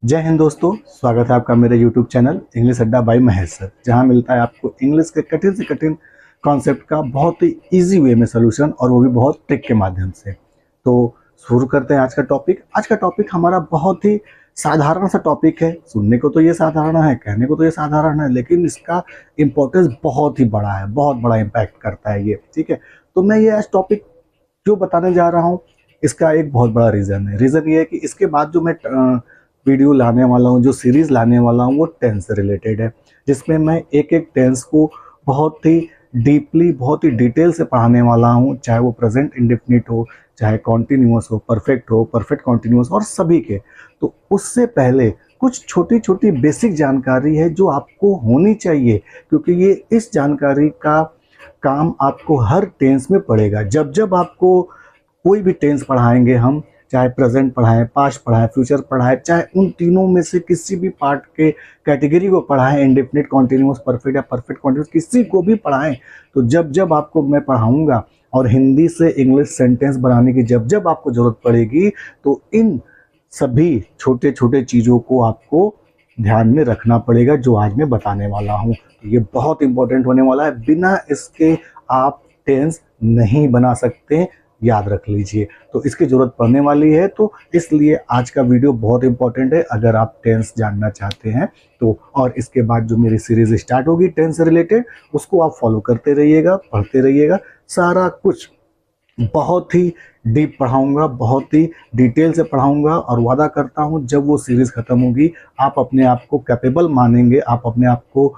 जय हिंद दोस्तों, स्वागत है आपका मेरे YouTube चैनल इंग्लिश अड्डा बाय महेश सर, जहां मिलता है आपको इंग्लिश के कठिन से कठिन कॉन्सेप्ट का बहुत ही इजी वे में सलूशन, और वो भी बहुत ट्रिक के माध्यम से। तो शुरू करते हैं आज का टॉपिक। आज का टॉपिक हमारा बहुत ही साधारण सा टॉपिक है। सुनने को तो ये साधारण है, कहने को तो ये साधारण है, लेकिन इसका इम्पोर्टेंस बहुत ही बड़ा है, बहुत बड़ा इम्पैक्ट करता है ये। ठीक है, तो मैं ये आज टॉपिक जो बताने जा रहा हूँ, इसका एक बहुत बड़ा रीज़न है। रीज़न ये है कि इसके बाद जो मैं वीडियो लाने वाला हूँ, जो सीरीज़ लाने वाला हूँ, वो टेंस से रिलेटेड है, जिसमें मैं एक एक टेंस को बहुत ही डीपली, बहुत ही डिटेल से पढ़ाने वाला हूँ, चाहे वो प्रेजेंट इंडेफिनिट हो, चाहे कॉन्टिन्यूअस हो, परफेक्ट कॉन्टिन्यूअस और सभी के। तो उससे पहले कुछ छोटी छोटी बेसिक जानकारी है जो आपको होनी चाहिए, क्योंकि ये इस जानकारी का काम आपको हर टेंस में पड़ेगा। जब जब आपको कोई भी टेंस पढ़ाएंगे हम, चाहे प्रेजेंट पढ़ाएं, पास्ट पढ़ाएं, फ्यूचर पढ़ाएं, चाहे उन तीनों में से किसी भी पार्ट के कैटेगरी को पढ़ाएं, इंडेफिनिट, कॉन्टिन्यूअस, परफेक्ट या परफेक्ट कॉन्टिन्यूअस, किसी को भी पढ़ाएं, तो जब जब आपको मैं पढ़ाऊंगा और हिंदी से इंग्लिश सेंटेंस बनाने की जब जब आपको जरूरत पड़ेगी, तो इन सभी छोटे छोटे चीज़ों को आपको ध्यान में रखना पड़ेगा, जो आज मैं बताने वाला हूँ। तो ये बहुत इंपॉर्टेंट होने वाला है, बिना इसके आप टेंस नहीं बना सकते, याद रख लीजिए। तो इसकी ज़रूरत पड़ने वाली है, तो इसलिए आज का वीडियो बहुत इंपॉर्टेंट है अगर आप टेंस जानना चाहते हैं तो। और इसके बाद जो मेरी सीरीज स्टार्ट होगी टेंस से रिलेटेड, उसको आप फॉलो करते रहिएगा, पढ़ते रहिएगा। सारा कुछ बहुत ही डीप पढ़ाऊंगा, बहुत ही डिटेल से पढ़ाऊंगा, और वादा करता हूं जब वो सीरीज़ ख़त्म होगी आप अपने आप को कैपेबल मानेंगे, आप अपने आप को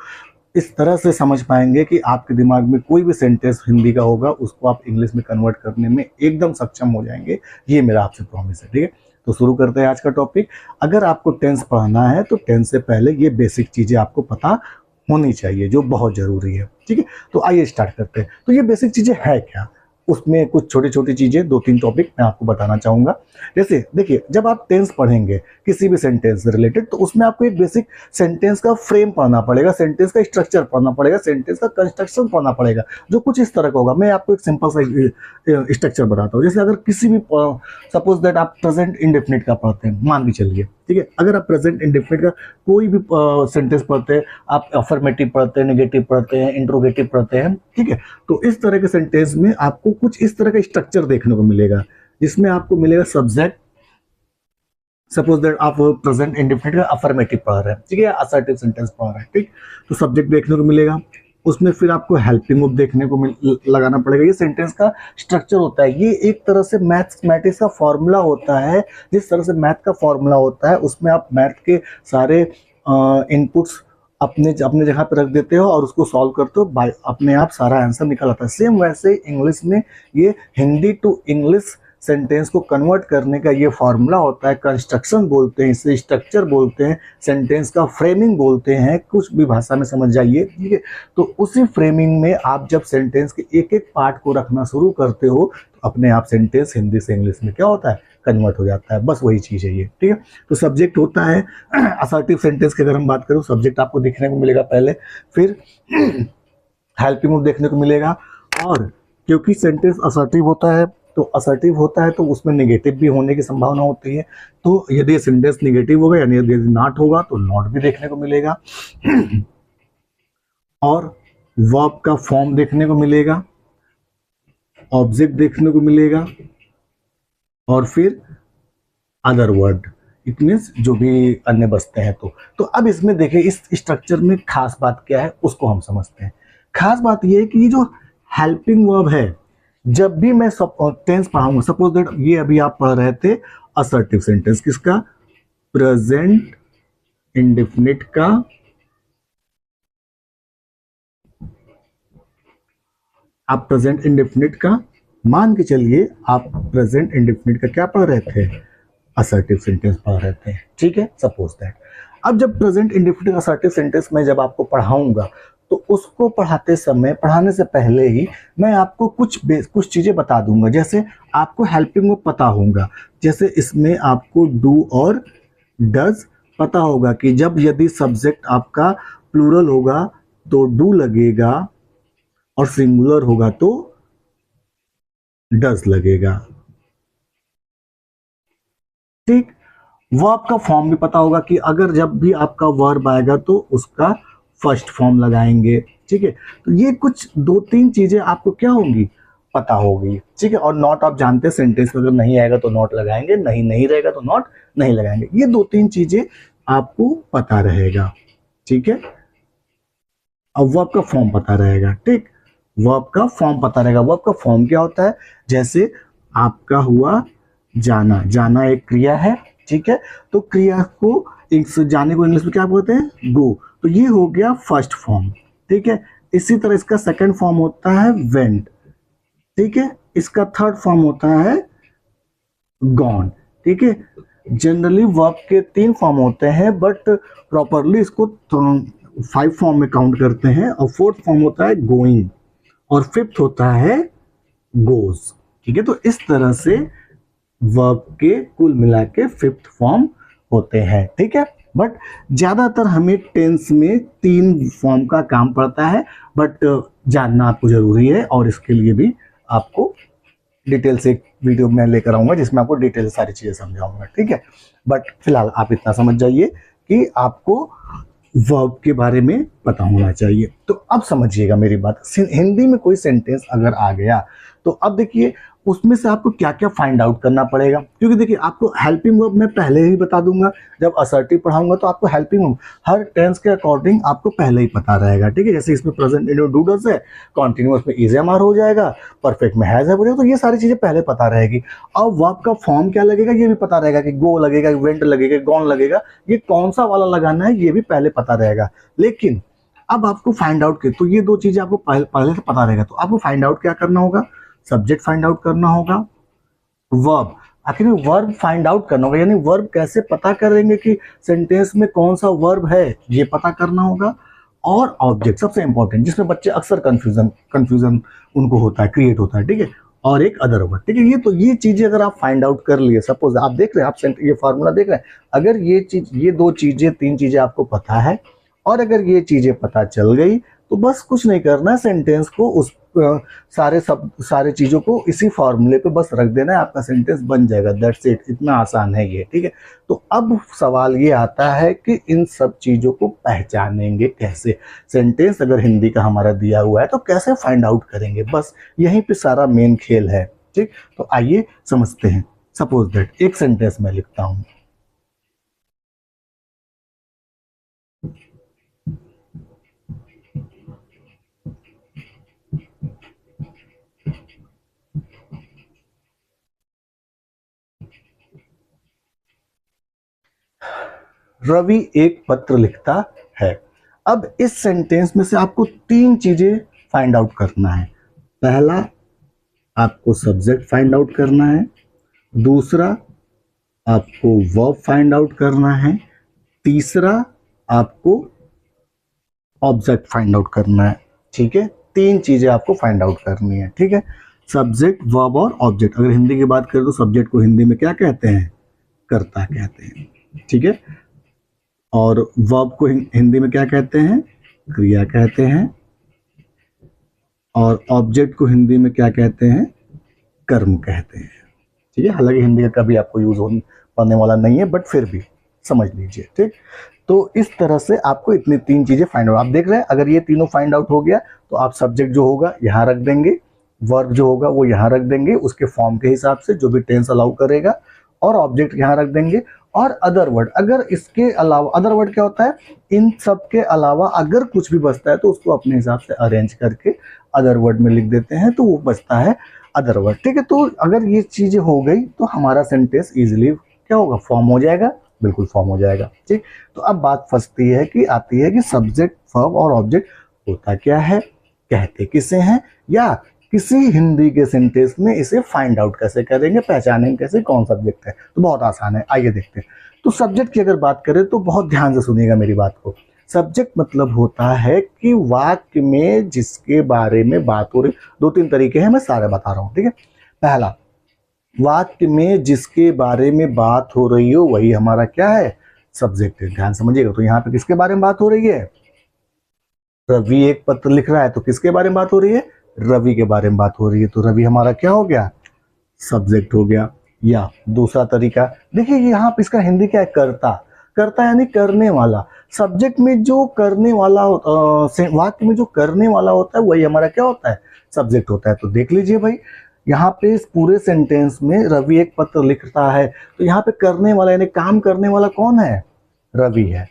इस तरह से समझ पाएंगे कि आपके दिमाग में कोई भी सेंटेंस हिंदी का होगा, उसको आप इंग्लिश में कन्वर्ट करने में एकदम सक्षम हो जाएंगे। ये मेरा आपसे प्रॉमिस है। ठीक है, तो शुरू करते हैं आज का टॉपिक। अगर आपको टेंस पढ़ाना है तो टेंस से पहले ये बेसिक चीज़ें आपको पता होनी चाहिए, जो बहुत ज़रूरी है। ठीक है, तो आइए स्टार्ट करते हैं। तो ये बेसिक चीज़ें है क्या, उसमें कुछ छोटी छोटी चीज़ें, दो तीन टॉपिक मैं आपको बताना चाहूँगा। जैसे देखिए, जब आप टेंस पढ़ेंगे किसी भी सेंटेंस से रिलेटेड, तो उसमें आपको एक बेसिक सेंटेंस का फ्रेम पढ़ना पड़ेगा, सेंटेंस का स्ट्रक्चर पढ़ना पड़ेगा, सेंटेंस का कंस्ट्रक्शन पढ़ना पड़ेगा, जो कुछ इस तरह का होगा। मैं आपको एक सिंपल सा स्ट्रक्चर बताता हूँ। जैसे अगर किसी भी, सपोज दैट आप प्रेजेंट इंडेफिनिट का पढ़ते हैं, मान के चलिए। ठीक है, अगर आप प्रेजेंट इंडेफिनिट का कोई भी सेंटेंस पढ़ते हैं, आप अफर्मेटिव पढ़ते हैं, नेगेटिव पढ़ते हैं, इंट्रोगेटिव पढ़ते हैं, ठीक है, तो इस तरह के सेंटेंस में आपको कुछ इस तरह का स्ट्रक्चर देखने को मिलेगा, जिसमें आपको मिलेगा सब्जेक्ट। सपोज दैट आप प्रेजेंट इंडेफिनिट का अफर्मेटिव पढ़ रहे हैं, ठीक है, असर्टिव सेंटेंस पढ़ रहे हैं, ठीक, तो सब्जेक्ट देखने को मिलेगा। उसमें फिर आपको हेल्पिंग वर्ब देखने को लगाना पड़ेगा। ये सेंटेंस का स्ट्रक्चर होता है, ये एक तरह से मैथमेटिक्स का फॉर्मूला होता है। जिस तरह से मैथ का फॉर्मूला होता है, उसमें आप मैथ के सारे इनपुट्स अपने अपने जगह पर रख देते हो और उसको सॉल्व करते हो, बाय अपने आप सारा आंसर निकल आता है। सेम वैसे इंग्लिश में ये हिंदी टू इंग्लिश सेंटेंस को कन्वर्ट करने का ये फॉर्मूला होता है। कंस्ट्रक्शन बोलते हैं इसे, स्ट्रक्चर बोलते हैं, सेंटेंस का फ्रेमिंग बोलते हैं, कुछ भी भाषा में समझ जाइए। ठीक है, तो उसी फ्रेमिंग में आप जब सेंटेंस के एक एक पार्ट को रखना शुरू करते हो, तो अपने आप सेंटेंस हिंदी से इंग्लिश में क्या होता है, कन्वर्ट हो जाता है। बस वही चीज़ है ये। ठीक है, तो सब्जेक्ट होता है असर्टिव सेंटेंस की अगर हम बात करें, सब्जेक्ट आपको देखने को मिलेगा पहले, फिर हेल्पिंग देखने को मिलेगा। और क्योंकि सेंटेंस असर्टिव होता है, तो असर्टिव होता है तो उसमें नेगेटिव भी होने की संभावना होती है। तो यदि सेंटेंस नेगेटिव होगा, यानी यदि नॉट होगा, तो नॉट भी देखने को मिलेगा। और वर्ब का फॉर्म देखने को मिलेगा, ऑब्जेक्ट देखने को मिलेगा, और फिर अदर वर्ड, इट मीन्स जो भी अन्य बचते हैं। तो अब इसमें देखिए, इस स्ट्रक्चर में खास बात क्या है उसको हम समझते हैं। खास बात ये है कि ये जो हेल्पिंग वर्ब है, जब भी मैं टेंस पढ़ाऊंगा, सपोज दैट ये अभी आप पढ़ रहे थे असर्टिव सेंटेंस, किसका, प्रेजेंट इंडेफिनिट का। आप प्रेजेंट इंडेफिनिट का मान के चलिए, आप प्रेजेंट इंडेफिनिट का क्या पढ़ रहे थे, असर्टिव सेंटेंस पढ़ रहे थे। ठीक है, सपोज दैट अब जब प्रेजेंट इंडेफिनिट असर्टिव सेंटेंस मैं जब आपको पढ़ाऊंगा, तो उसको पढ़ाते समय, पढ़ाने से पहले ही मैं आपको कुछ चीजें बता दूंगा। जैसे आपको हेल्पिंग वर्ब पता होगा, जैसे इसमें आपको डू और डज पता होगा कि जब यदि सब्जेक्ट आपका प्लूरल होगा तो डू लगेगा, और सिंगुलर होगा तो डज लगेगा। ठीक, वर्ब का फॉर्म भी पता होगा कि अगर जब भी आपका वर्ब आएगा तो उसका फर्स्ट फॉर्म लगाएंगे, ठीक है। तो ये कुछ दो तीन चीजें आपको क्या होंगी, पता होगी, ठीक है। और नॉट आप जानते हैं, सेंटेंस में अगर नहीं आएगा तो नॉट लगाएंगे, नहीं नहीं रहेगा तो नॉट नहीं लगाएंगे। ये दो तीन चीजें आपको पता रहेगा, ठीक है। अब वर्ब का फॉर्म पता रहेगा, ठीक। वर्ब का फॉर्म पता रहेगा। वर्ब का फॉर्म क्या होता है, जैसे आपका हुआ जाना, जाना एक क्रिया है, ठीक है। तो क्रिया को जाने को इंग्लिश में क्या बोलते हैं, गो। तो ये हो गया फर्स्ट फॉर्म, ठीक है। इसी तरह इसका सेकंड फॉर्म होता है वेंट, ठीक है। इसका थर्ड फॉर्म होता है गॉन, ठीक है। जनरली वर्ब के तीन फॉर्म होते हैं, बट प्रॉपरली इसको 5 फॉर्म में काउंट करते हैं। और फोर्थ फॉर्म होता है गोइंग, और फिफ्थ होता है गोज, ठीक है। तो इस तरह से वर्ब के कुल मिला के फिफ्थ फॉर्म होते हैं, ठीक है। बट ज्यादातर हमें टेंस में 3 फॉर्म का काम पड़ता है, बट जानना आपको जरूरी है, और इसके लिए भी आपको डिटेल से एक वीडियो मैं लेकर आऊंगा जिसमें आपको डिटेल सारी चीजें समझाऊंगा, ठीक है। बट फिलहाल आप इतना समझ जाइए कि आपको वर्ब के बारे में पता होना चाहिए। तो अब समझिएगा मेरी बात, हिंदी में कोई सेंटेंस अगर आ गया तो अब देखिए उसमें से आपको क्या क्या फाइंड आउट करना पड़ेगा। क्योंकि देखिए आपको हेल्पिंग वर्ब मैं पहले ही बता दूंगा, जब असर्टिव पढ़ाऊंगा तो आपको हेल्पिंग वर्ब हर टेंस के अकॉर्डिंग आपको पहले ही पता रहेगा, ठीक है। जैसे इसमें प्रेजेंट इंडियो डूडल्स है, कॉन्टिन्यूअस में इज एम आर हो जाएगा, परफेक्ट में हैज है बोलेगा, तो ये सारी चीजें पहले पता रहेगी। अब वर्ब का फॉर्म क्या लगेगा ये भी पता रहेगा, कि गो लगेगा, वेंट लगेगा, गॉन लगेगा, ये कौन सा वाला लगाना है ये भी पहले पता रहेगा। लेकिन अब आपको फाइंड आउट तो ये दो चीजें आपको पहले से पता रहेगा, तो आपको फाइंड आउट क्या करना होगा, सब्जेक्ट फाइंड आउट करना होगा, वर्ब, आखिर में वर्ब फाइंड आउट करना होगा, यानी वर्ब कैसे पता करेंगे कि सेंटेंस में कौन सा वर्ब है ये पता करना होगा, और ऑब्जेक्ट सबसे इंपॉर्टेंट जिसमें बच्चे अक्सर कंफ्यूजन उनको होता है, क्रिएट होता है, ठीक है। और एक अदर वर्ड, ठीक है। ये चीजें अगर आप फाइंड आउट कर लिए, सपोज आप देख रहे हैं, आप ये फार्मूला देख रहे हैं, अगर ये दो चीजें तीन चीजें आपको पता है, और अगर ये चीजें पता चल गई तो बस कुछ नहीं करना है, सेंटेंस को उस सारे चीजों को इसी फॉर्मूले पे बस रख देना है, आपका सेंटेंस बन जाएगा, दैट्स इट। इतना आसान है ये, ठीक है। तो अब सवाल ये आता है कि इन सब चीजों को पहचानेंगे कैसे, सेंटेंस अगर हिंदी का हमारा दिया हुआ है तो कैसे फाइंड आउट करेंगे, बस यहीं पे सारा मेन खेल है, ठीक। तो आइए समझते हैं। सपोज दैट एक सेंटेंस मैं लिखता हूं, रवि एक पत्र लिखता है। अब इस सेंटेंस में से आपको 3 चीजें फाइंड आउट करना है। पहला, आपको सब्जेक्ट फाइंड आउट करना है, दूसरा आपको वर्ब फाइंड आउट करना है, तीसरा आपको ऑब्जेक्ट फाइंड आउट करना है, ठीक है। 3 चीजें आपको फाइंड आउट करनी है, ठीक है। सब्जेक्ट, वर्ब और ऑब्जेक्ट। अगर हिंदी की बात करें तो सब्जेक्ट को हिंदी में क्या कहते हैं, कर्ता कहते हैं, ठीक है। और वर्ब को हिंदी में क्या कहते हैं, क्रिया कहते हैं। और ऑब्जेक्ट को हिंदी में क्या कहते हैं, कर्म कहते हैं, ठीक है। हालांकि हिंदी का कभी आपको यूज होने वाला नहीं है, बट फिर भी समझ लीजिए, ठीक। तो इस तरह से आपको इतनी 3 चीजें फाइंड आउट, आप देख रहे हैं अगर ये तीनों फाइंड आउट हो गया तो आप सब्जेक्ट जो होगा यहाँ रख देंगे, वर्ब जो होगा वो यहाँ रख देंगे उसके फॉर्म के हिसाब से जो भी टेंस अलाउ करेगा, और ऑब्जेक्ट यहाँ रख देंगे। और अदर वर्ड, अगर इसके अलावा, अदर वर्ड क्या होता है, इन सब के अलावा अगर कुछ भी बचता है तो उसको अपने हिसाब से अरेंज करके अदर वर्ड में लिख देते हैं, तो वो बचता है अदर वर्ड, ठीक है। तो अगर ये चीजें हो गई तो हमारा सेंटेंस इजीली क्या होगा, फॉर्म हो जाएगा, बिल्कुल फॉर्म हो जाएगा, ठीक। तो अब बात फंसती है कि आती है कि सब्जेक्ट, वर्ब और ऑब्जेक्ट होता क्या है, कहते किसे हैं, या किसी हिंदी के सेंटेंस में इसे फाइंड आउट कैसे करेंगे, पहचानेंगे कैसे कौन सब्जेक्ट है। तो बहुत आसान है, आइए देखते हैं। तो सब्जेक्ट की अगर बात करें तो बहुत ध्यान से सुनिएगा मेरी बात को। सब्जेक्ट मतलब होता है कि वाक्य में जिसके बारे में बात हो रही, 2-3 तरीके हैं, मैं सारे बता रहा हूं, ठीक है। पहला, वाक्य में जिसके बारे में बात हो रही हो वही हमारा क्या है, सब्जेक्ट है। ध्यान समझिएगा। तो यहाँ पे किसके बारे में बात हो रही है, रवि एक पत्र लिख रहा है, तो किसके बारे में बात हो रही है, रवि के बारे में बात हो रही है, तो रवि हमारा क्या हो गया, सब्जेक्ट हो गया। या दूसरा तरीका, देखिए यहाँ पे इसका हिंदी क्या है, करता। करता यानी करने वाला। सब्जेक्ट में जो करने वाला वाक्य में जो करने वाला होता है वही हमारा क्या होता है, सब्जेक्ट होता है। तो देख लीजिए भाई, यहाँ पे इस पूरे सेंटेंस में रवि एक पत्र लिखता है, तो यहाँ पे करने वाला यानी काम करने वाला कौन है, रवि है।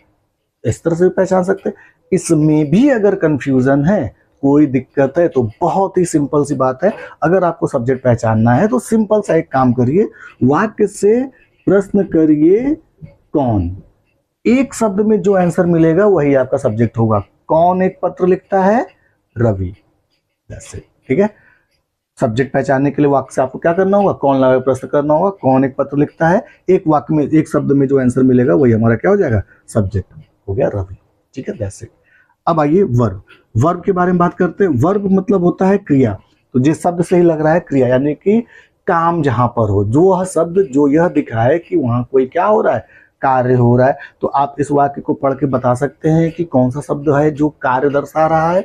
इस तरह से भी पहचान सकते हैं। इसमें भी अगर कंफ्यूजन है, कोई दिक्कत है, तो बहुत ही सिंपल सी बात है, अगर आपको सब्जेक्ट पहचानना है तो सिंपल सा एक काम करिए, वाक्य से प्रश्न करिए कौन, एक शब्द में जो आंसर मिलेगा वही आपका सब्जेक्ट होगा। कौन एक पत्र लिखता है, रवि। ठीक है, सब्जेक्ट पहचानने के लिए वाक्य से आपको क्या करना होगा, कौन लगा प्रश्न करना होगा, कौन एक पत्र लिखता है, एक वाक्य में एक शब्द में जो आंसर मिलेगा वही हमारा क्या हो जाएगा, सब्जेक्ट हो गया, रवि। ठीक है, दैट्स इट। अब आइए वर्ब। वर्ब के बारे में बात करते हैं। वर्ब मतलब होता है क्रिया। तो जिस शब्द से ही लग रहा है क्रिया, यानी कि काम जहां पर हो, जो वह शब्द जो यह दिखाए कि वहां कोई क्या हो रहा है, कार्य हो रहा है। तो आप इस वाक्य को पढ़ के बता सकते हैं कि कौन सा शब्द है जो कार्य दर्शा रहा है।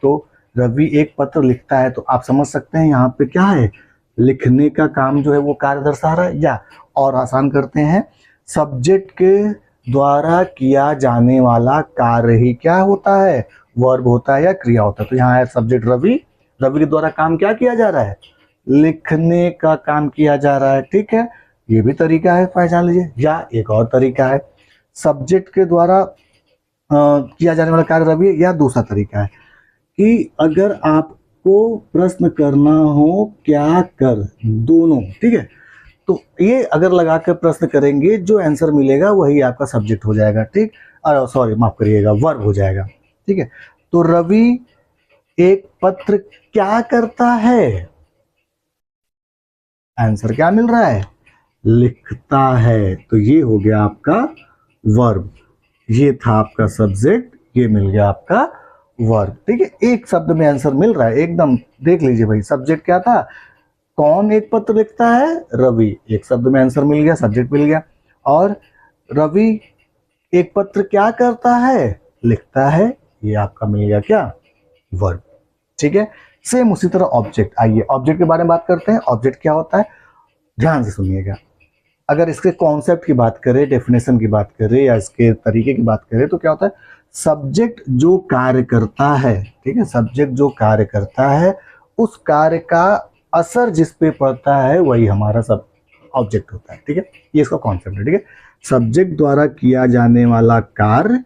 तो रवि एक पत्र लिखता है, तो आप समझ सकते हैं यहाँ पे क्या है, लिखने का काम जो है वो कार्य दर्शा रहा है। या और आसान करते हैं, सब्जेक्ट के द्वारा किया जाने वाला कार्य ही क्या होता है, वर्ब होता है या क्रिया होता है। तो यहाँ है सब्जेक्ट रवि, रवि के द्वारा काम क्या किया जा रहा है, लिखने का काम किया जा रहा है। ठीक है, ये भी तरीका है, पहचान लीजिए। या एक और तरीका है, सब्जेक्ट के द्वारा किया जाने वाला कार्य रवि। या दूसरा तरीका है कि अगर आपको प्रश्न करना हो क्या कर, दोनों। ठीक है, तो ये अगर लगाकर प्रश्न करेंगे, जो आंसर मिलेगा वही आपका सब्जेक्ट हो जाएगा। ठीक, सॉरी माफ करिएगा, वर्ब हो जाएगा। ठीक है, तो रवि एक पत्र क्या करता है, आंसर क्या मिल रहा है, लिखता है। तो ये हो गया आपका वर्ब, ये था आपका सब्जेक्ट, ये मिल गया आपका वर्ब। ठीक है, एक शब्द में आंसर मिल रहा है एकदम। देख लीजिए भाई, सब्जेक्ट क्या था, कौन एक पत्र लिखता है, रवि। एक शब्द में आंसर मिल गया, सब्जेक्ट मिल गया। और रवि एक पत्र क्या करता है, लिखता है, ये आपका मिल गया क्या, वर्ब। ठीक है, सेम उसी तरह ऑब्जेक्ट। आइए ऑब्जेक्ट के बारे में बात करते हैं। ऑब्जेक्ट क्या होता है, ध्यान से सुनिएगा। अगर इसके कॉन्सेप्ट की बात करें, डेफिनेशन की बात करें या इसके तरीके की बात करें, तो क्या होता है, सब्जेक्ट जो कार्य करता है, ठीक है, सब्जेक्ट जो कार्य करता है, उस कार्य का असर जिस पे पड़ता है वही हमारा सब ऑब्जेक्ट होता है। ठीक है, ये इसका कॉन्सेप्ट है। ठीक है, सब्जेक्ट द्वारा किया जाने वाला कार्य,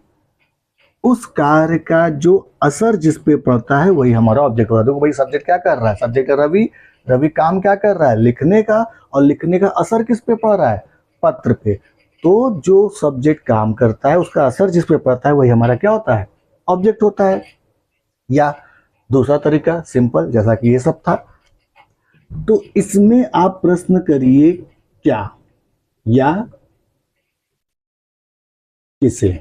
उस कार्य का जो असर जिस पे पड़ता है वही हमारा ऑब्जेक्ट होता है। देखो भाई, सब्जेक्ट क्या कर रहा है, सब्जेक्ट रवि, रवि काम क्या कर रहा है, लिखने का, और लिखने का असर किस पे पड़ रहा है, पत्र पे। तो जो सब्जेक्ट काम करता है उसका असर जिस पे पड़ता है वही हमारा क्या होता है, ऑब्जेक्ट होता है। या दूसरा तरीका सिंपल, जैसा कि ये सब था, तो इसमें आप प्रश्न करिए क्या या किसे।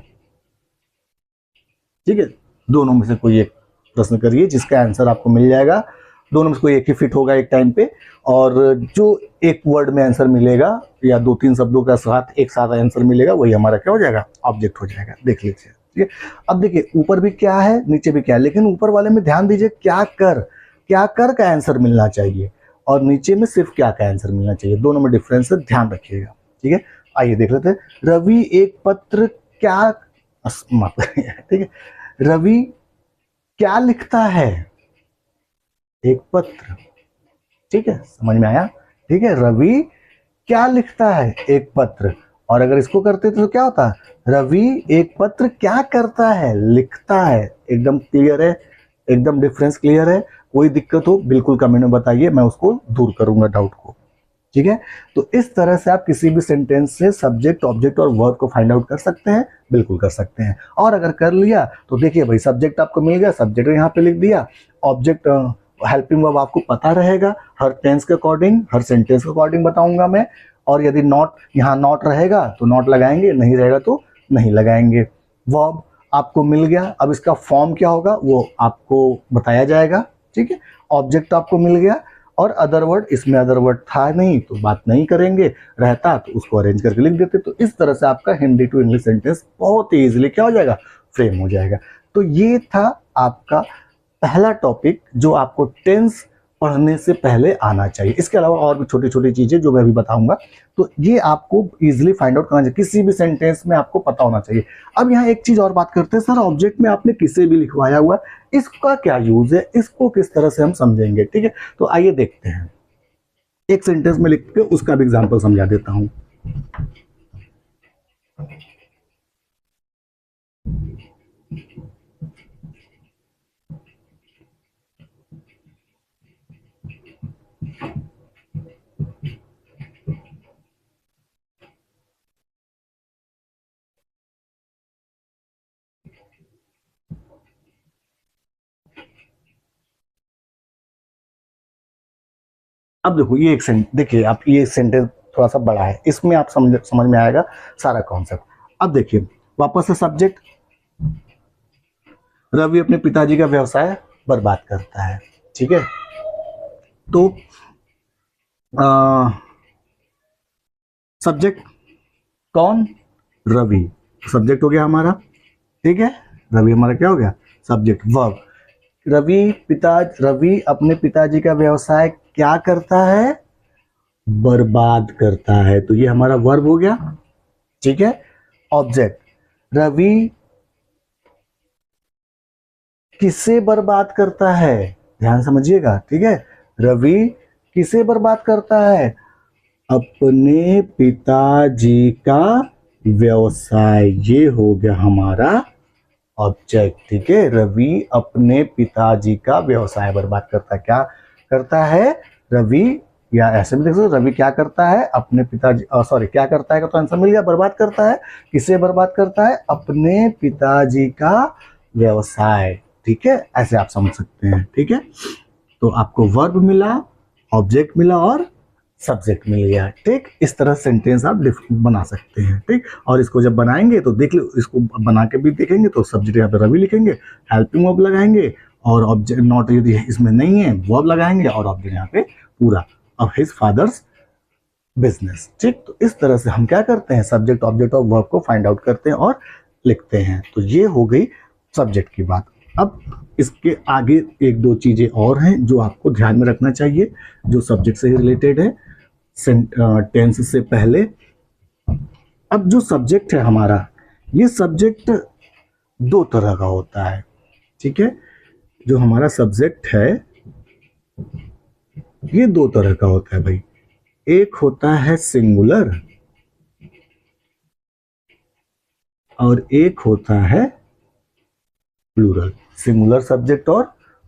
ठीक है, दोनों में से कोई एक प्रश्न करिए जिसका आंसर आपको मिल जाएगा। दोनों में से कोई एक ही फिट होगा एक टाइम पे, और जो एक वर्ड में आंसर मिलेगा या दो तीन शब्दों का साथ एक साथ आंसर मिलेगा वही हमारा क्या हो जाएगा, ऑब्जेक्ट हो जाएगा। देख लीजिए। ठीक है, अब देखिए ऊपर भी क्या है नीचे भी क्या है, लेकिन ऊपर वाले में ध्यान दीजिए, क्या कर का आंसर मिलना चाहिए, और नीचे में सिर्फ क्या का आंसर मिलना चाहिए। दोनों में डिफरेंस है, ध्यान रखिएगा। ठीक है, आइए देख लेते हैं। रवि एक पत्र क्या, ठीक है, रवि क्या लिखता है, एक पत्र। ठीक है, समझ में आया। ठीक है, रवि क्या लिखता है, एक पत्र। और अगर इसको करते तो क्या होता है, रवि एक पत्र क्या करता है, लिखता है। एकदम क्लियर है, एकदम डिफरेंस क्लियर है। कोई दिक्कत हो बिल्कुल कमेंट में बताइए, मैं उसको दूर करूंगा डाउट को। ठीक है, तो इस तरह से आप किसी भी सेंटेंस से सब्जेक्ट, ऑब्जेक्ट और वर्ब को फाइंड आउट कर सकते हैं, बिल्कुल कर सकते हैं। और अगर कर लिया तो देखिए भाई, सब्जेक्ट आपको मिल गया, सब्जेक्ट यहाँ पे लिख दिया, ऑब्जेक्ट हेल्पिंग वर्ब आपको पता रहेगा, हर टेंस के अकॉर्डिंग, हर सेंटेंस के अकॉर्डिंग बताऊंगा मैं। और यदि नॉट, यहाँ नॉट रहेगा तो नॉट लगाएंगे, नहीं रहेगा तो नहीं लगाएंगे। वर्ब आपको मिल गया, अब इसका फॉर्म क्या होगा वो आपको बताया जाएगा। ठीक है, ऑब्जेक्ट आपको मिल गया, और अदर वर्ड, इसमें अदर वर्ड था नहीं तो बात नहीं करेंगे, रहता तो उसको अरेंज करके लिख देते। तो इस तरह से आपका हिंदी टू इंग्लिश सेंटेंस बहुत ही इजीली क्या हो जाएगा, फ्रेम हो जाएगा। तो ये था आपका पहला टॉपिक जो आपको टेंस पढ़ने से पहले आना चाहिए। इसके अलावा और भी छोटी छोटी चीजें जो मैं अभी बताऊंगा, तो ये आपको इजीली फाइंड आउट करना चाहिए, किसी भी सेंटेंस में आपको पता होना चाहिए। अब यहाँ एक चीज और बात करते हैं, सर ऑब्जेक्ट में आपने किसे भी लिखवाया हुआ, इसका क्या यूज है, इसको किस तरह से हम समझेंगे, ठीक है। तो आइए देखते हैं, एक सेंटेंस में लिख के उसका भी एग्जाम्पल समझा देता हूं। अब देखो ये एक देखिए आप, ये सेंटेंस थोड़ा सा बड़ा है, इसमें आप समझ में आएगा सारा कॉन्सेप्ट। अब देखिए वापस से सब्जेक्ट, रवि अपने पिताजी का व्यवसाय बर्बाद करता है, ठीक है। तो सब्जेक्ट कौन, रवि, सब्जेक्ट हो गया हमारा, ठीक है। रवि हमारा क्या हो गया, सब्जेक्ट। वर्ब, रवि अपने पिताजी का व्यवसाय क्या करता है, बर्बाद करता है, तो ये हमारा वर्ब हो गया, ठीक है। ऑब्जेक्ट, रवि किसे बर्बाद करता है, ध्यान समझिएगा, ठीक है। रवि किसे बर्बाद करता है, अपने पिताजी का व्यवसाय, ये हो गया हमारा ऑब्जेक्ट, ठीक है। रवि अपने पिताजी का व्यवसाय बर्बाद करता है, क्या करता है रवि, या ऐसे भी देख सकते, रवि क्या करता है, अपने पिताजी, सॉरी क्या करता है का तो आंसर मिल गया, बर्बाद करता है, किसे बर्बाद करता है, अपने पिताजी का व्यवसाय, ठीक है। ऐसे आप समझ सकते हैं, ठीक है। तो आपको वर्ब मिला, ऑब्जेक्ट मिला और सब्जेक्ट मिल गया, ठीक। इस तरह सेंटेंस आप बना सकते हैं, ठीक। और इसको जब बनाएंगे तो देख लो, इसको बना के भी देखेंगे तो सब्जेक्ट यहाँ पे रवि लिखेंगे, हेल्पिंग वर्ब लगाएंगे, और ऑब्जेक्ट नॉट यदि इसमें नहीं है वर्ब लगाएंगे, और ऑब्जेक्ट यहाँ पे पूरा ऑफ हिज फादर्स बिजनेस, ठीक। तो इस तरह से हम क्या करते हैं, सब्जेक्ट ऑब्जेक्ट और वर्ब को फाइंड आउट करते हैं और लिखते हैं। तो ये हो गई सब्जेक्ट की बात। अब इसके आगे एक दो चीजें और हैं जो आपको ध्यान में रखना चाहिए, जो सब्जेक्ट से रिलेटेड है, टेंस से पहले। अब जो सब्जेक्ट है हमारा, ये सब्जेक्ट दो तरह का होता है, ठीक है। जो हमारा सब्जेक्ट है ये दो तरह का होता है भाई, एक होता है सिंगुलर और एक होता है प्लूरल। सिंगुलर सब्जेक्ट और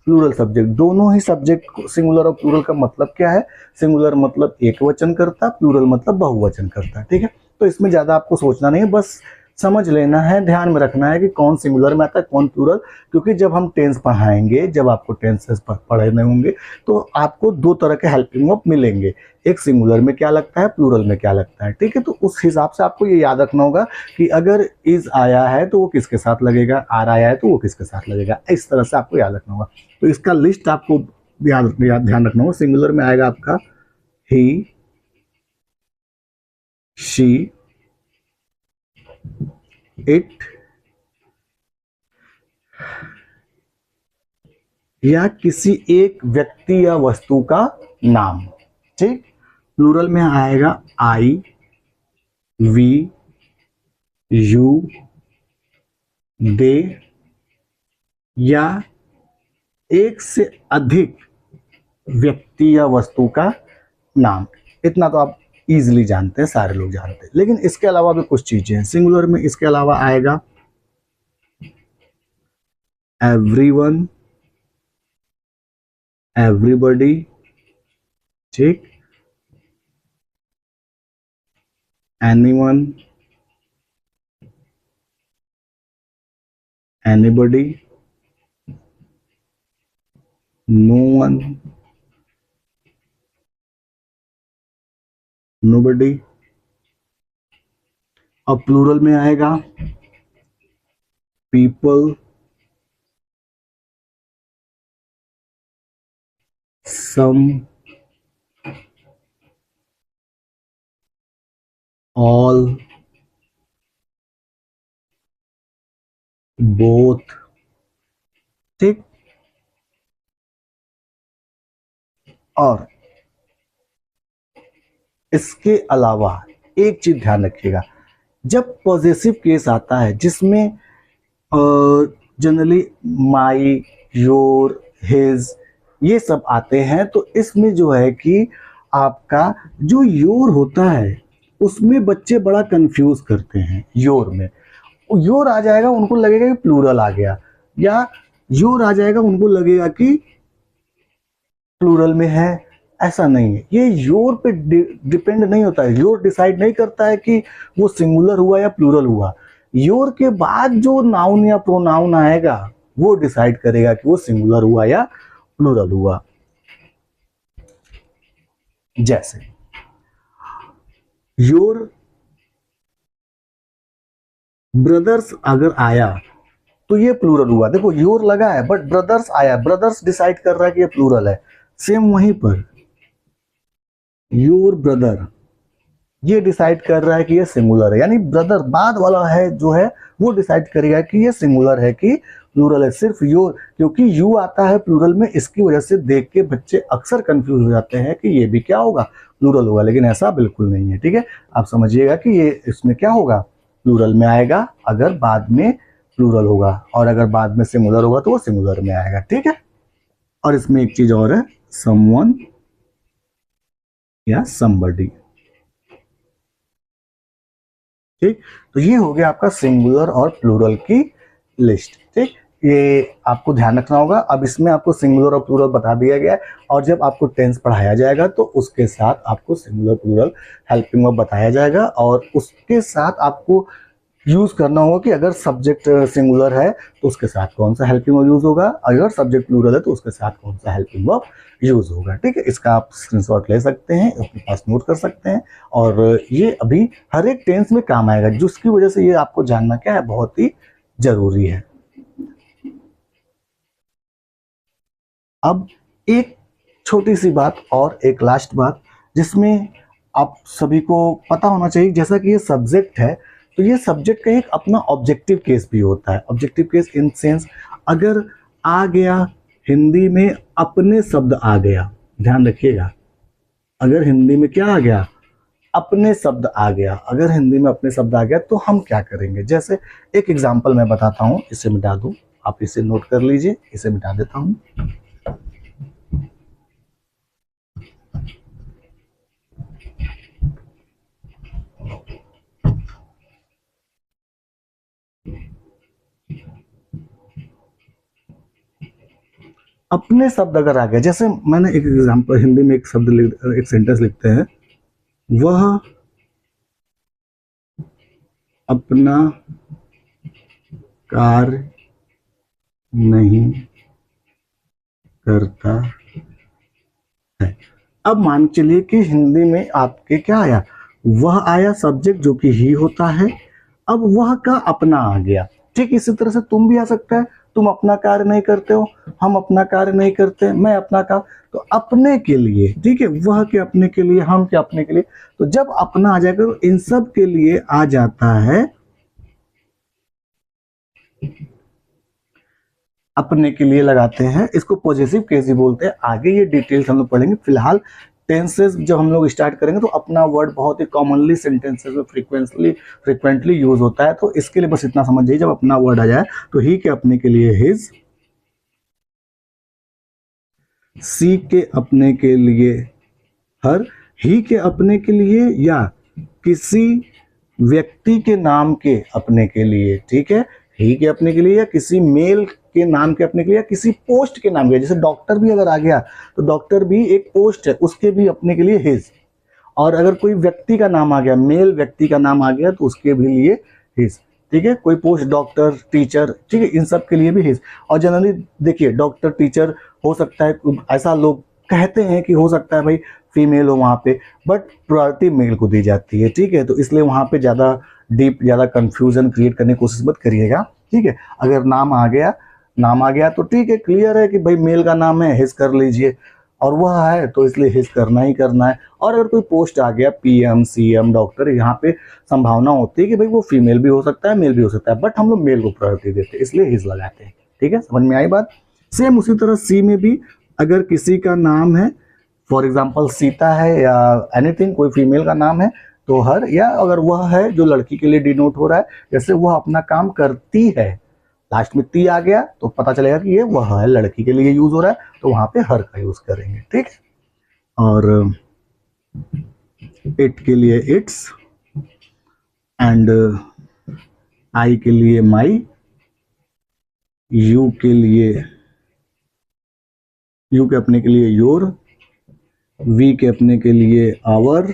प्लूरल सब्जेक्ट, दोनों ही सब्जेक्ट, सिंगुलर और प्लूरल का मतलब क्या है, सिंगुलर मतलब एक वचन करता, प्लूरल मतलब बहुवचन करता, ठीक है। तो इसमें ज्यादा आपको सोचना नहीं है, बस समझ लेना है, ध्यान में रखना है कि कौन सिंगुलर में आता है कौन प्लूरल, क्योंकि जब हम टेंस पढ़ाएंगे, जब आपको टेंसेस पढ़ने होंगे तो आपको दो तरह के हेल्पिंग वर्ब मिलेंगे, एक सिंगुलर में क्या लगता है, प्लूरल में क्या लगता है, ठीक है। तो उस हिसाब से आपको ये याद रखना होगा कि अगर इज आया है तो वो किसके साथ लगेगा, आर आया है तो वो किसके साथ लगेगा, इस तरह से आपको याद रखना होगा। तो इसका लिस्ट आपको ध्यान रखना होगा। सिंगुलर में आएगा आपका ही, शी, इट, या किसी एक व्यक्ति या वस्तु का नाम, ठीक। प्लूरल में आएगा आई, वी, यू, दे, या एक से अधिक व्यक्ति या वस्तु का नाम। इतना तो आप इजीली जानते हैं, सारे लोग जानते हैं, लेकिन इसके अलावा भी कुछ चीजें हैं सिंगुलर में। इसके अलावा आएगा एवरीवन, एवरीबॉडी, ठीक, anyone, anybody, no one, nobody. अब प्लूरल में आएगा पीपल, सम, ऑल, बोथ, ठीक। और इसके अलावा एक चीज ध्यान रखिएगा, जब पॉजेसिव केस आता है जिसमें जनरली माई, योर, हिज ये सब आते हैं, तो इसमें जो है कि आपका जो योर होता है उसमें बच्चे बड़ा कंफ्यूज करते हैं। योर में योर आ जाएगा, उनको लगेगा कि प्लूरल आ गया, या योर आ जाएगा उनको लगेगा कि प्लूरल में है। ऐसा नहीं है, ये योर पे डिपेंड नहीं होता है। योर डिसाइड नहीं करता है कि वो सिंगुलर हुआ या प्लूरल हुआ। योर के बाद जो नाउन या प्रोनाउन आएगा वो डिसाइड करेगा कि वो सिंगुलर हुआ या प्लूरल हुआ। जैसे योर ब्रदर्स अगर आया तो ये प्लूरल हुआ। देखो योर लगा है बट ब्रदर्स आया, ब्रदर्स डिसाइड कर रहा है कि ये प्लूरल है। सेम वहीं पर योर ब्रदर ये डिसाइड कर रहा है कि ये सिंगुलर है, यानी ब्रदर बाद वाला है जो है वो डिसाइड करेगा कि ये सिंगुलर है कि प्लूरल है। सिर्फ योर, क्योंकि यू आता है प्लूरल में, इसकी वजह से देख के बच्चे अक्सर कंफ्यूज हो जाते हैं कि ये भी क्या होगा, प्लूरल होगा, लेकिन ऐसा बिल्कुल नहीं है। ठीक है, आप समझिएगा कि ये इसमें क्या होगा, प्लूरल में आएगा अगर बाद में प्लूरल होगा, और अगर बाद में सिंगुलर होगा तो वो सिंगुलर में आएगा। ठीक है, और इसमें एक चीज और है, समवन या समबडी। ठीक, तो ये हो गया आपका सिंगुलर और प्लूरल की लिस्ट। ठीक, ये आपको ध्यान रखना होगा। अब इसमें आपको सिंगुलर और प्लूरल बता दिया गया है, और जब आपको टेंस पढ़ाया जाएगा तो उसके साथ आपको सिंगुलर प्लूरल हेल्पिंग वर्ब बताया जाएगा, और उसके साथ आपको यूज करना होगा कि अगर सब्जेक्ट सिंगुलर है तो उसके साथ कौन सा हेल्पिंग वर्ब यूज होगा, अगर सब्जेक्ट प्लूरल है तो उसके साथ कौन सा हेल्पिंग वर्ब यूज होगा। ठीक है, इसका आप स्क्रीनशॉट ले सकते हैं, अपने पास नोट कर सकते हैं, और ये अभी हर एक टेंस में काम आएगा, जिसकी वजह से ये आपको जानना क्या है, बहुत ही जरूरी है। अब एक छोटी सी बात और एक लास्ट बात जिसमें आप सभी को पता होना चाहिए, जैसा कि ये सब्जेक्ट है तो ये सब्जेक्ट का एक अपना ऑब्जेक्टिव केस भी होता है। ऑब्जेक्टिव केस इन सेंस, अगर आ गया हिंदी में अपने शब्द आ गया, ध्यान रखिएगा, अगर हिंदी में क्या आ गया, अपने शब्द आ गया, अगर हिंदी में अपने शब्द आ गया तो हम क्या करेंगे। जैसे एक एग्जांपल मैं बताता हूं, इसे मिटा दूं, आप इसे नोट कर लीजिए, इसे मिटा देता हूं। अपने शब्द अगर आ गया, जैसे मैंने एक एग्जांपल, हिंदी में एक शब्द एक सेंटेंस लिखते हैं, वह अपना कार्य नहीं करता है। अब मान चलिए कि हिंदी में आपके क्या आया, वह आया, सब्जेक्ट जो कि ही होता है, अब वह का अपना आ गया। ठीक इसी तरह से तुम भी आ सकता है, तुम अपना कार्य नहीं करते हो, हम अपना कार्य नहीं करते, मैं अपना कार्य, तो अपने के लिए, ठीक है, वह के अपने के लिए, हम के अपने के लिए, तो जब अपना आ जाएगा तो इन सब के लिए आ जाता है अपने के लिए लगाते हैं, इसको पॉजिटिव केस ही बोलते हैं। आगे ये डिटेल्स हम लोग पढ़ेंगे, फिलहाल टेंसेस जब हम लोग स्टार्ट करेंगे तो अपना वर्ड बहुत ही कॉमनली सेंटेंसेस में फ्रीक्वेंटली यूज होता है, तो इसके लिए बस इतना समझिए, जब अपना वर्ड आ जाए तो ही के अपने के लिए हिज, सी के अपने के लिए हर, ही के अपने के लिए या किसी व्यक्ति के नाम के अपने के लिए, ठीक है, ही के अपने के लिए या किसी मेल के नाम के अपने के लिए, या किसी पोस्ट के नाम के, जैसे डॉक्टर भी अगर आ गया तो डॉक्टर भी एक पोस्ट है, उसके भी अपने के लिए हिज, और अगर कोई व्यक्ति का नाम आ गया, मेल व्यक्ति का नाम आ गया तो उसके भी लिए हिज। ठीक है, कोई पोस्ट, डॉक्टर, टीचर, ठीक है, इन सब के लिए भी हिज। और जनरली देखिए डॉक्टर, टीचर हो सकता है, ऐसा लोग कहते हैं कि हो सकता है भाई फीमेल हो वहाँ पे, बट प्रायोरिटी मेल को दी जाती है। ठीक है, तो इसलिए वहाँ पे ज़्यादा डीप, ज़्यादा कंफ्यूजन क्रिएट करने की कोशिश मत करिएगा। ठीक है, अगर नाम आ गया तो ठीक है, क्लियर है कि भाई मेल का नाम है, हिज कर लीजिए, और वह है तो इसलिए हिज करना ही करना है। और अगर कोई पोस्ट आ गया, पीएम, सीएम, डॉक्टर, यहाँ पे संभावना होती है कि भाई वो फीमेल भी हो सकता है, मेल भी हो सकता है, बट हम लोग मेल को प्रायोरिटी देते हैं, इसलिए हिज लगाते हैं। ठीक है, समझ में आई बात। सेम उसी तरह सी में भी अगर किसी का नाम है फॉर एग्जाम्पल सीता है या एनीथिंग, कोई फीमेल का नाम है तो हर, या अगर वह है जो लड़की के लिए डिनोट हो रहा है, जैसे वह अपना काम करती है, लास्ट में ती आ गया तो पता चलेगा कि ये वह है, लड़की के लिए यूज हो रहा है, तो वहां पे हर का यूज करेंगे, ठीक है। और इट के लिए इट्स, एंड आई के लिए माई, यू के लिए, यू के अपने के लिए योर, वी के अपने के लिए आवर,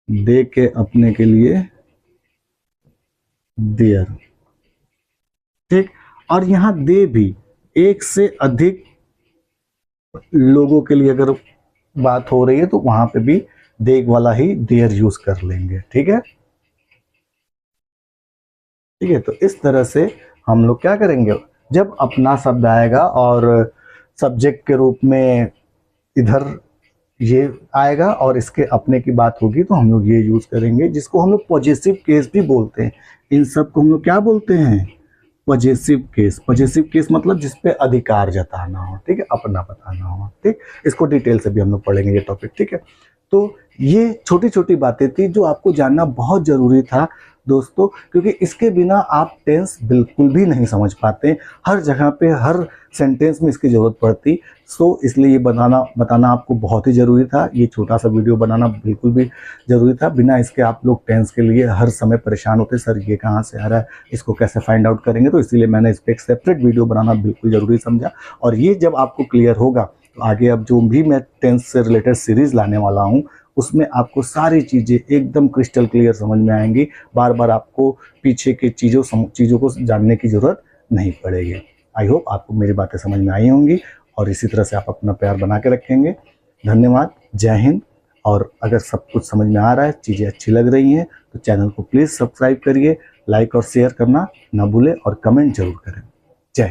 दे के अपने के लिए देयर, ठीक। और यहां दे भी एक से अधिक लोगों के लिए अगर बात हो रही है तो वहां पे भी दे वाला ही देयर यूज कर लेंगे, ठीक है। ठीक है, तो इस तरह से हम लोग क्या करेंगे, जब अपना शब्द आएगा और सब्जेक्ट के रूप में इधर ये आएगा और इसके अपने की बात होगी तो हम लोग ये यूज करेंगे, जिसको हम लोग पॉजेसिव केस भी बोलते हैं। इन सब को हम लोग क्या बोलते हैं, पॉजेसिव केस। पॉजेसिव केस मतलब जिसपे अधिकार जताना हो, ठीक है, अपना बताना हो, ठीक। इसको डिटेल से भी हम लोग पढ़ेंगे ये टॉपिक, ठीक है। तो ये छोटी छोटी बातें थी जो आपको जानना बहुत जरूरी था दोस्तों, क्योंकि इसके बिना आप टेंस बिल्कुल भी नहीं समझ पाते, हर जगह पे हर सेंटेंस में इसकी ज़रूरत पड़ती। सो इसलिए ये बताना आपको बहुत ही ज़रूरी था, ये छोटा सा वीडियो बनाना बिल्कुल भी ज़रूरी था। बिना इसके आप लोग टेंस के लिए हर समय परेशान होते, सर ये कहाँ से आ रहा है, इसको कैसे फाइंड आउट करेंगे, तो इसीलिए मैंने इस पर एक सेपरेट वीडियो बनाना बिल्कुल ज़रूरी समझा। और ये जब आपको क्लियर होगा तो आगे अब जो भी मैं टेंस से रिलेटेड सीरीज़ लाने वाला हूँ उसमें आपको सारी चीज़ें एकदम क्रिस्टल क्लियर समझ में आएंगी, बार बार आपको पीछे के चीज़ों को जानने की ज़रूरत नहीं पड़ेगी। आई होप आपको मेरी बातें समझ में आई होंगी और इसी तरह से आप अपना प्यार बना के रखेंगे। धन्यवाद, जय हिंद। और अगर सब कुछ समझ में आ रहा है, चीज़ें अच्छी लग रही हैं तो चैनल को प्लीज़ सब्सक्राइब करिए, लाइक और शेयर करना ना भूलें और कमेंट जरूर करें।